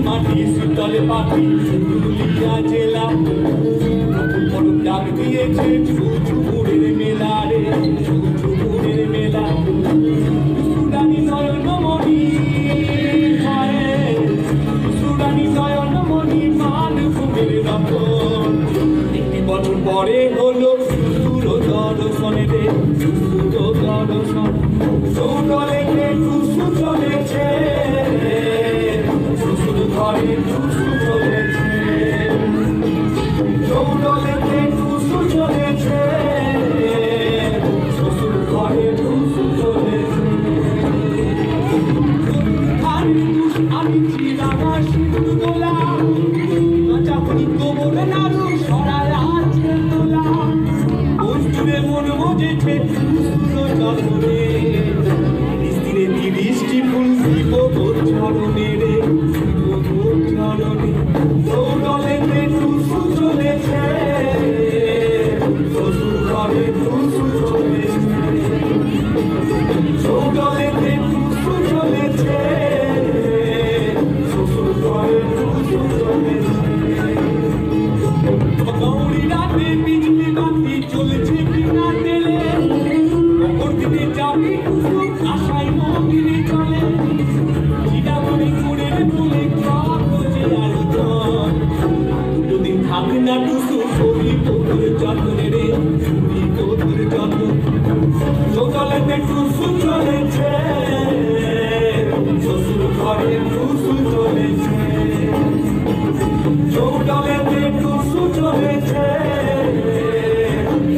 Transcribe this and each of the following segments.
মাটি শীতলে পাখি পুরুলিয়া জেলা বড় ডাক দিয়েছে ঝুঝুরের মেলা রে ঝুঝুরের মেলা সুরানি নয়নমণি সুরানি নয়নমণি মানভূমের রতন একটি বছর পরে হলো সুর দর্শনে রে সুর দর্শন সৌদলে টুসু চলেছে শ্বশুর ঘরে টুসু চলেছে চৌদলেতে টুসু চলেছে শ্বশুর ঘরে টুসু চলেছে আমি চিরামা সিন্ধু দোলা চাকরি গোবর নাড়ু সরায় আছে তোলা বন্ধুরে মন মজেছে টুসুর চরণে দিনে 30টি ফুল দিব তোর চরণে রে তোর চরণে চৌদলেতে টুসু চলেছে শ্বশুর ঘরে টুসু চলেছে চৌদলেতে টুসু চলেছে শ্বশুর ঘরে টুসু চলেছে গৌরী রাতে বিজলি বাতি চলেছে বিনা তেলে অপর দিনে যাবি টুসু আশায় মন্দিরে চলে চিটাগড়ে কুড়ের ফুলে কাগজে আয়োজন দুদিন থাকবে না টুসু করি তোর যত্নে রে করি তোর যত্ন চৌদলেতে টুসু চলেছে শ্বশুর ঘরে টুসু চলেছে চৌদলেতে টুসু চলেছে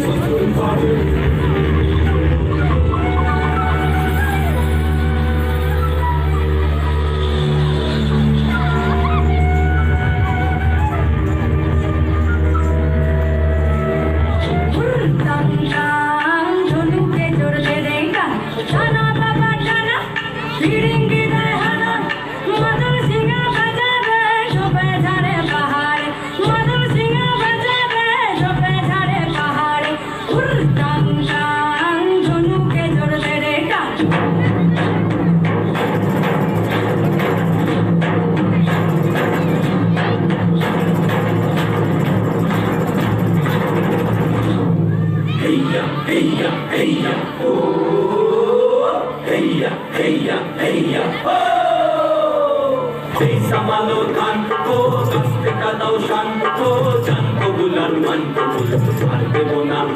শ্বশুর ঘরে সামালো ধান ও দস্তে কাদাও শান ও জান কবুলার মান কবুল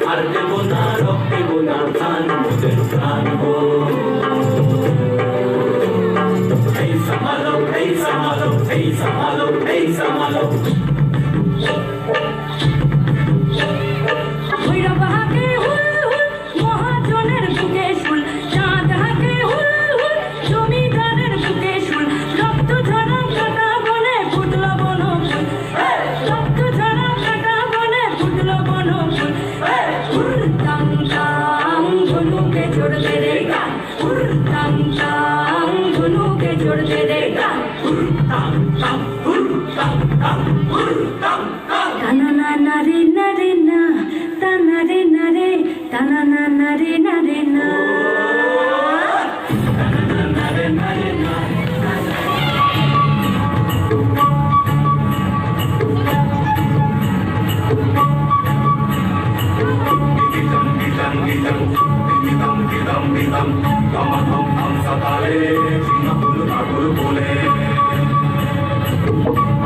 আর দেবো না রব দেবো না ধান মোদের ধান হো এই সামালো এই সামালো এই সামালো এই সামালো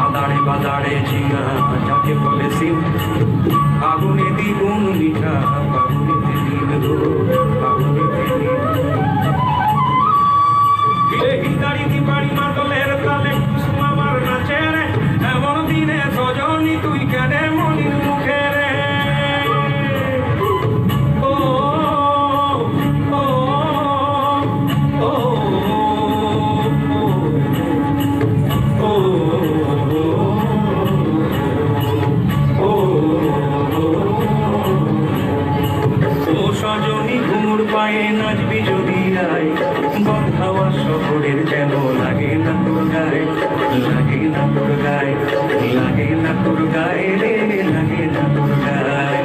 আদারে বাজারে ঝিঙা যাকে বলে সিম আগুনে দ্বিগুণ মিঠা আগুনেতে দিন আগুনেতে দিলে হিতাড়ি দিবাড়ি মাদলের তালে কুসুম আমার নাচে রে এমন দিনে সজনী তুই কেনে মনির মুখে রে সজনী ঘুমুর পায়ে নাচবি যদি আয় বর্ষাওয়া শহরের যেন লাগে না তোর গায়ে, লাগে না তোর গায়ে, লাগে না তোর গায়ে রে, লাগে না তোর গায়ে।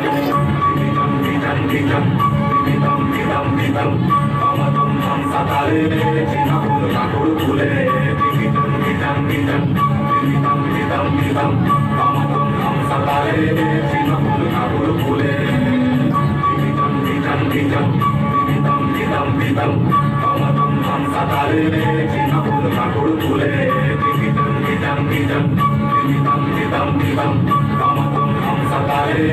দিদম দিদম দিদম দিদম দিদম দিদম আমাদম হাম সাতারে চিনা ফুল কাকুর ফুলে। দিদম দিদম দিদম দিদম দিদম দিদম আমাদম হাম সাতারে চিনা ফুল কাকুর ফুলে। দিদম দিদম দিদম দিদম দিদম দিদম আমাদম হাম সাতারে চিনা ফুল কাকুর ফুলে। দিদম দিদম দিদম দিদম দিদম দিদম আমাদম হাম সাতারে